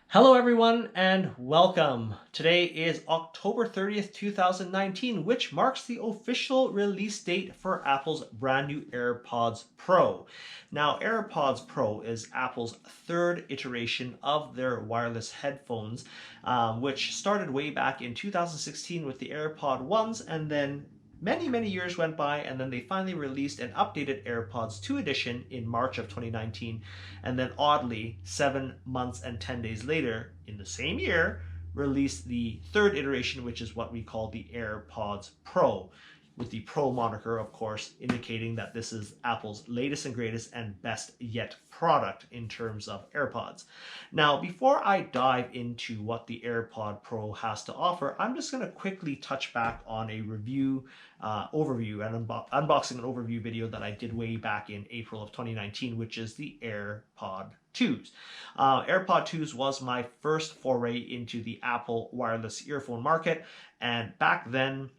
Hello everyone and welcome. Today is October 30th, 2019, which marks the official release date for Apple's brand new AirPods Pro. Now, AirPods Pro is Apple's third iteration of their wireless headphones, which started way back in 2016 with the AirPod 1s, and then many years went by, and then they finally released an updated AirPods 2 edition in March of 2019, and then oddly 7 months and 10 days later in the same year released the third iteration, which is what we call the AirPods Pro, with the Pro moniker, of course, indicating that this is Apple's latest and greatest and best yet product in terms of AirPods. Now, before I dive into what the AirPod Pro has to offer, I'm just going to quickly touch back on a overview and unboxing and overview video that I did way back in April of 2019, which is the AirPod 2s. AirPod 2s was my first foray into the Apple wireless earphone market, and back then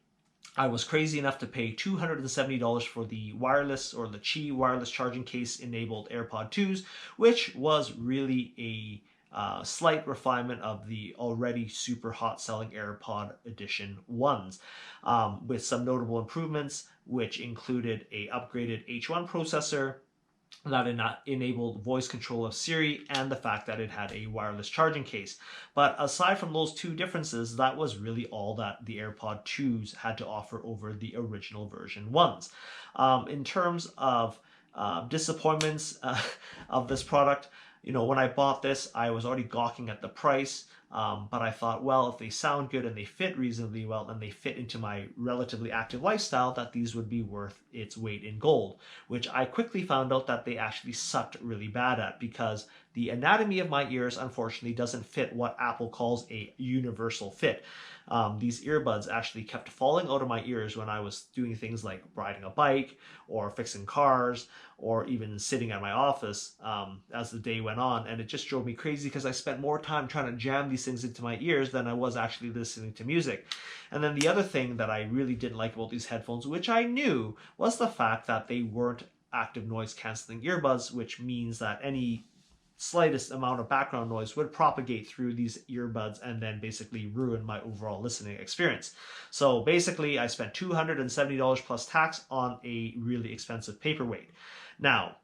I was crazy enough to pay $270 for the wireless or the Qi wireless charging case enabled AirPod 2s, which was really a slight refinement of the already super hot selling AirPod Edition 1s, with some notable improvements, which included a upgraded H1 processor that enabled voice control of Siri, and the fact that it had a wireless charging case. But aside from those two differences, that was really all that the AirPod 2s had to offer over the original version 1s. In terms of disappointments of this product, when I bought this, I was already gawking at the price, but I thought, well, if they sound good and they fit reasonably well and they fit into my relatively active lifestyle, that these would be worth its weight in gold, which I quickly found out that they actually sucked really bad at, because the anatomy of my ears, unfortunately, doesn't fit what Apple calls a universal fit. These earbuds actually kept falling out of my ears when I was doing things like riding a bike or fixing cars or even sitting at my office as the day went on. And it just drove me crazy because I spent more time trying to jam these things into my ears than I was actually listening to music. And then the other thing that I really didn't like about these headphones, which I knew, was the fact that they weren't active noise canceling earbuds, which means that any slightest amount of background noise would propagate through these earbuds and then basically ruin my overall listening experience. So basically, I spent $270 plus tax on a really expensive paperweight. Now,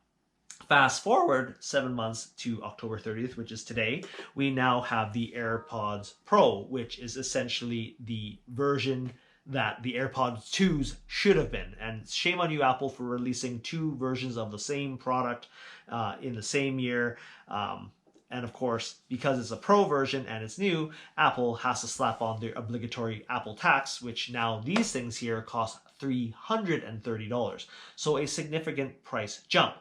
fast forward 7 months to October 30th, which is today, we now have the AirPods Pro, which is essentially the version that the AirPods 2s should have been. And shame on you, Apple, for releasing two versions of the same product in the same year. And of course, because it's a Pro version and it's new, Apple has to slap on their obligatory Apple tax, which now these things here cost $330. So a significant price jump.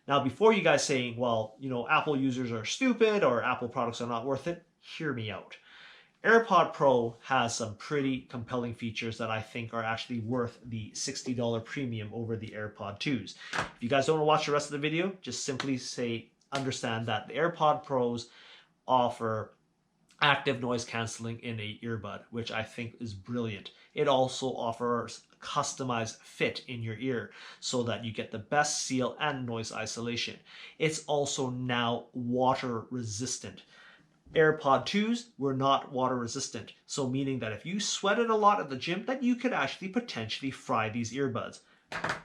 Now, before you guys saying, well, Apple users are stupid or Apple products are not worth it, hear me out. AirPod Pro has some pretty compelling features that I think are actually worth the $60 premium over the AirPod 2s. If you guys don't want to watch the rest of the video, just simply understand that the AirPod Pros offer active noise canceling in a earbud, which I think is brilliant. It also offers customized fit in your ear so that you get the best seal and noise isolation. It's also now water resistant. AirPod 2s were not water resistant, so meaning that if you sweated a lot at the gym, that you could actually potentially fry these earbuds.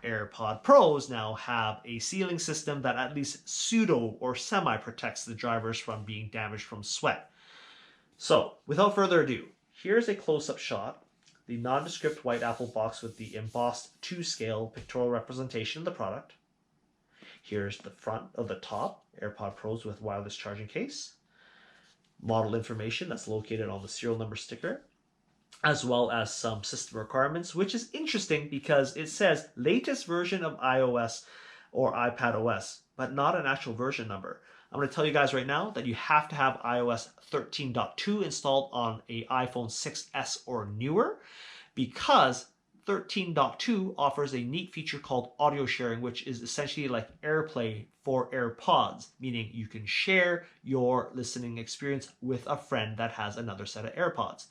AirPod Pros now have a sealing system that at least pseudo or semi protects the drivers from being damaged from sweat. So, without further ado, here's a close-up shot, the nondescript white Apple box with the embossed 2-scale pictorial representation of the product. Here's the front of the top, AirPod Pros with wireless charging case. Model information that's located on the serial number sticker, as well as some system requirements, which is interesting because it says latest version of iOS or iPadOS, but not an actual version number. I'm going to tell you guys right now that you have to have iOS 13.2 installed on an iPhone 6s or newer, because 13.2 offers a neat feature called audio sharing, which is essentially like AirPlay for AirPods, meaning you can share your listening experience with a friend that has another set of AirPods.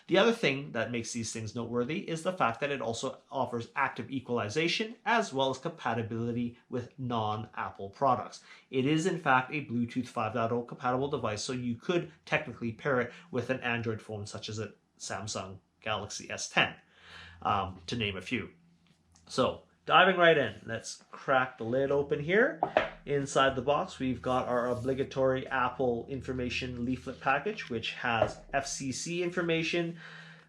The other thing that makes these things noteworthy is the fact that it also offers active equalization as well as compatibility with non-Apple products. It is in fact a Bluetooth 5.0 compatible device, so you could technically pair it with an Android phone such as a Samsung Galaxy S10, to name a few. So diving right in, let's crack the lid open here. Inside the box, we've got our obligatory Apple information leaflet package, which has FCC information,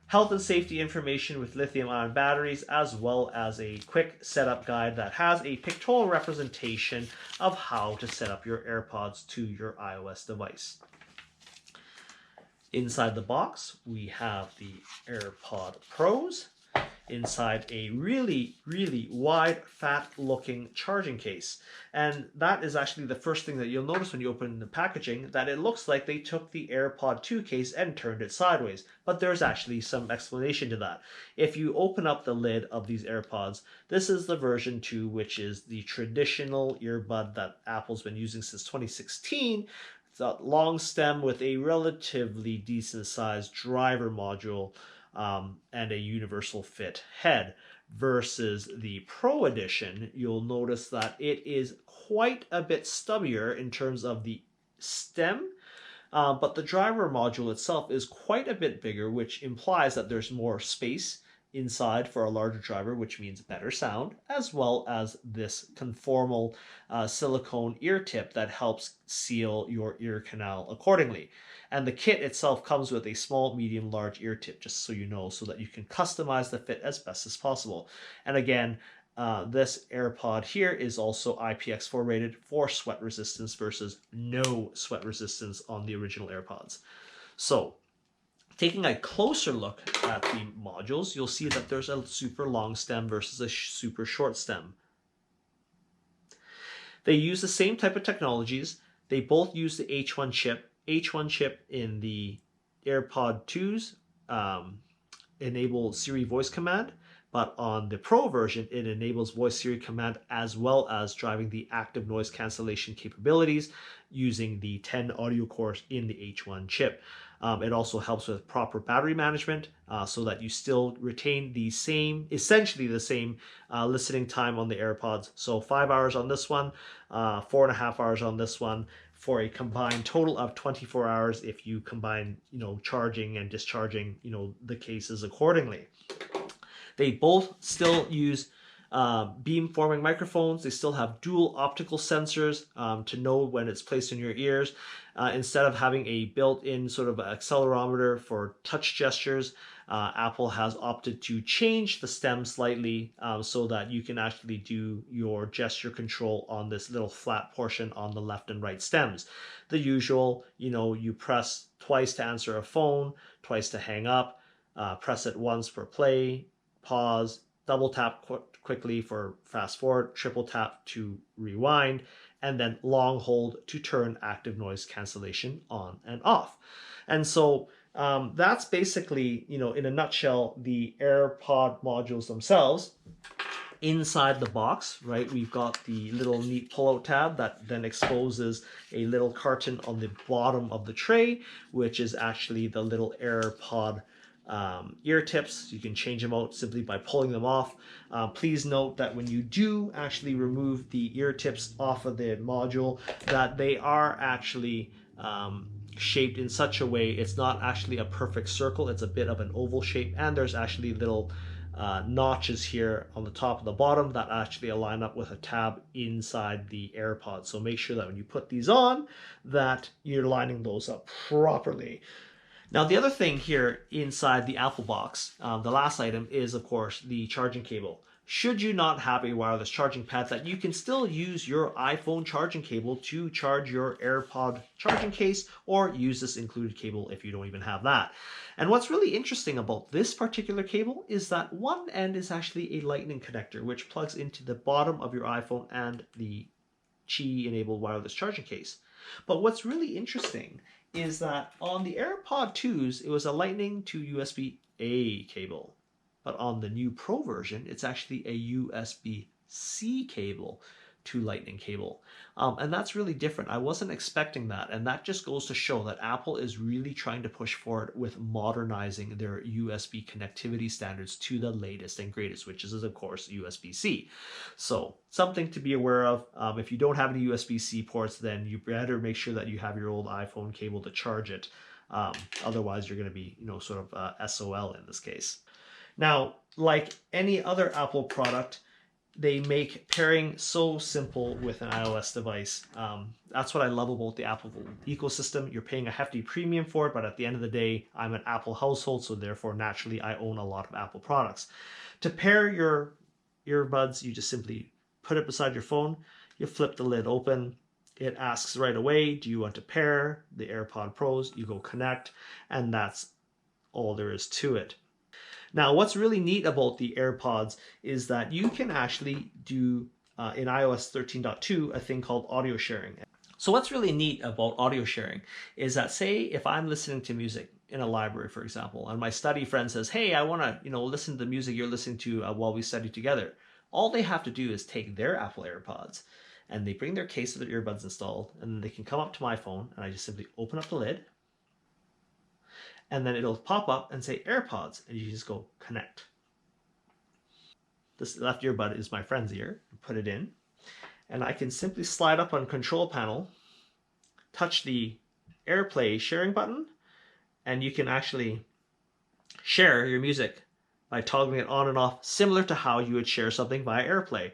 health and safety information with lithium-ion batteries, as well as a quick setup guide that has a pictorial representation of how to set up your AirPods to your iOS device. Inside the box, we have the AirPod Pros inside a really, really wide, fat-looking charging case. And that is actually the first thing that you'll notice when you open the packaging, that it looks like they took the AirPod 2 case and turned it sideways. But there's actually some explanation to that. If you open up the lid of these AirPods, this is the version 2, which is the traditional earbud that Apple's been using since 2016. It's a long stem with a relatively decent-sized driver module, and a universal fit head, versus the Pro Edition. You'll notice that it is quite a bit stubbier in terms of the stem, but the driver module itself is quite a bit bigger, which implies that there's more space inside for a larger driver, which means better sound, as well as this conformal silicone ear tip that helps seal your ear canal accordingly. And the kit itself comes with a small, medium, large ear tip, just so you know, so that you can customize the fit as best as possible. And again, this AirPod here is also IPX4 rated for sweat resistance versus no sweat resistance on the original AirPods. So, taking a closer look at the modules, you'll see that there's a super long stem versus a super short stem. They use the same type of technologies. They both use the H1 chip. H1 chip in the AirPod 2s enables Siri voice command, but on the Pro version, it enables voice Siri command as well as driving the active noise cancellation capabilities using the 10 audio cores in the H1 chip. It also helps with proper battery management so that you still retain the same, essentially the same listening time on the AirPods. So 5 hours on this one, 4.5 hours on this one, for a combined total of 24 hours if you combine, charging and discharging, the cases accordingly. They both still use beam-forming microphones. They still have dual optical sensors to know when it's placed in your ears. Instead of having a built-in sort of accelerometer for touch gestures, Apple has opted to change the stem slightly so that you can actually do your gesture control on this little flat portion on the left and right stems. The usual, you press twice to answer a phone, twice to hang up, press it once for play, pause, double tap quickly for fast forward, triple tap to rewind, and then long hold to turn active noise cancellation on and off. And so that's basically, in a nutshell, the AirPod modules themselves. Inside the box, right, we've got the little neat pull-out tab that then exposes a little carton on the bottom of the tray, which is actually the little AirPod ear tips. You can change them out simply by pulling them off. Please note that when you do actually remove the ear tips off of the module, that they are actually shaped in such a way it's not actually a perfect circle. It's a bit of an oval shape, and there's actually little notches here on the top and the bottom that actually align up with a tab inside the AirPods. So make sure that when you put these on, that you're lining those up properly. Now, the other thing here inside the Apple box, the last item, is of course the charging cable. Should you not have a wireless charging pad, that you can still use your iPhone charging cable to charge your AirPod charging case, or use this included cable if you don't even have that. And what's really interesting about this particular cable is that one end is actually a lightning connector, which plugs into the bottom of your iPhone and the Qi enabled wireless charging case. But what's really interesting is that on the AirPod 2s, it was a lightning to USB-A cable. But on the new Pro version, it's actually a USB-C cable to Lightning cable. And that's really different. I wasn't expecting that. And that just goes to show that Apple is really trying to push forward with modernizing their USB connectivity standards to the latest and greatest, which is, of course, USB-C. So something to be aware of. If you don't have any USB-C ports, then you better make sure that you have your old iPhone cable to charge it. Otherwise, you're going to be, sort of SOL in this case. Now, like any other Apple product, they make pairing so simple with an iOS device. That's what I love about the Apple ecosystem. You're paying a hefty premium for it, but at the end of the day, I'm an Apple household, so therefore, naturally, I own a lot of Apple products. To pair your earbuds, you just simply put it beside your phone, you flip the lid open, it asks right away, do you want to pair the AirPod Pros? You go connect, and that's all there is to it. Now, what's really neat about the AirPods is that you can actually do, in iOS 13.2, a thing called audio sharing. So what's really neat about audio sharing is that, say, if I'm listening to music in a library, for example, and my study friend says, hey, I want to, listen to the music you're listening to while we study together. All they have to do is take their Apple AirPods, and they bring their case of their earbuds installed, and then they can come up to my phone, and I just simply open up the lid, and then it'll pop up and say AirPods, and you just go connect. This left earbud is my friend's ear. Put it in, and I can simply slide up on control panel, touch the AirPlay sharing button, and you can actually share your music by toggling it on and off, similar to how you would share something via AirPlay.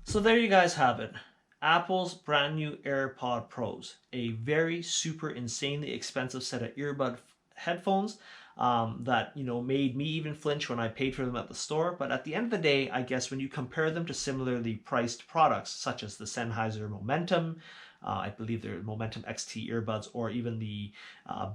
So there you guys have it. Apple's brand new AirPod Pros, a very super insanely expensive set of earbud headphones that made me even flinch when I paid for them at the store. But at the end of the day, I guess when you compare them to similarly priced products such as the Sennheiser Momentum, I believe they're Momentum XT earbuds, or even the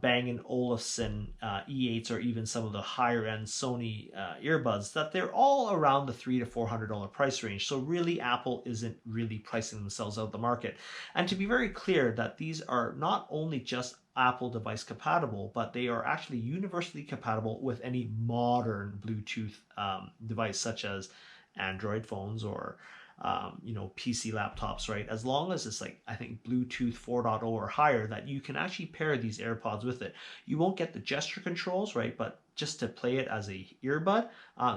Bang & Olufsen E8s, or even some of the higher end Sony earbuds, that they're all around the $300 to $400 price range. So really, Apple isn't really pricing themselves out of the market. And to be very clear, that these are not only just Apple device compatible, but they are actually universally compatible with any modern Bluetooth device, such as Android phones or PC laptops, right? As long as it's I think Bluetooth 4.0 or higher, that you can actually pair these AirPods with it. You won't get the gesture controls, right? But just to play it as a earbud,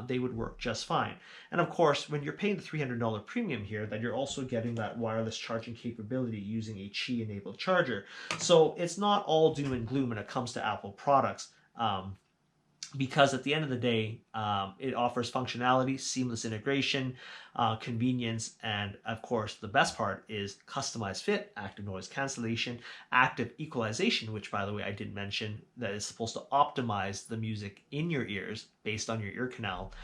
they would work just fine. And of course, when you're paying the $300 premium here, then you're also getting that wireless charging capability using a Qi-enabled charger. So it's not all doom and gloom when it comes to Apple products. Because at the end of the day, it offers functionality, seamless integration, convenience, and of course, the best part is customized fit, active noise cancellation, active equalization, which, by the way, I did mention, that is supposed to optimize the music in your ears based on your ear canal.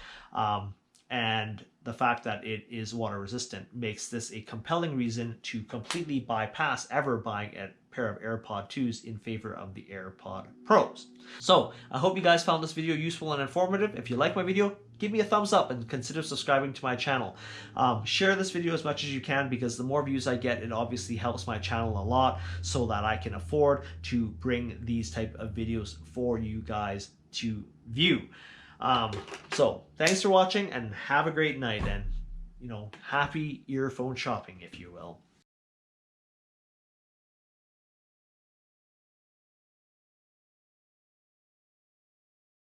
And the fact that it is water resistant makes this a compelling reason to completely bypass ever buying a pair of AirPod 2s in favor of the AirPod Pros. So I hope you guys found this video useful and informative. If you like my video, give me a thumbs up and consider subscribing to my channel. Share this video as much as you can, because the more views I get, it obviously helps my channel a lot, so that I can afford to bring these type of videos for you guys to view. So thanks for watching, and have a great night, and happy earphone shopping, if you will.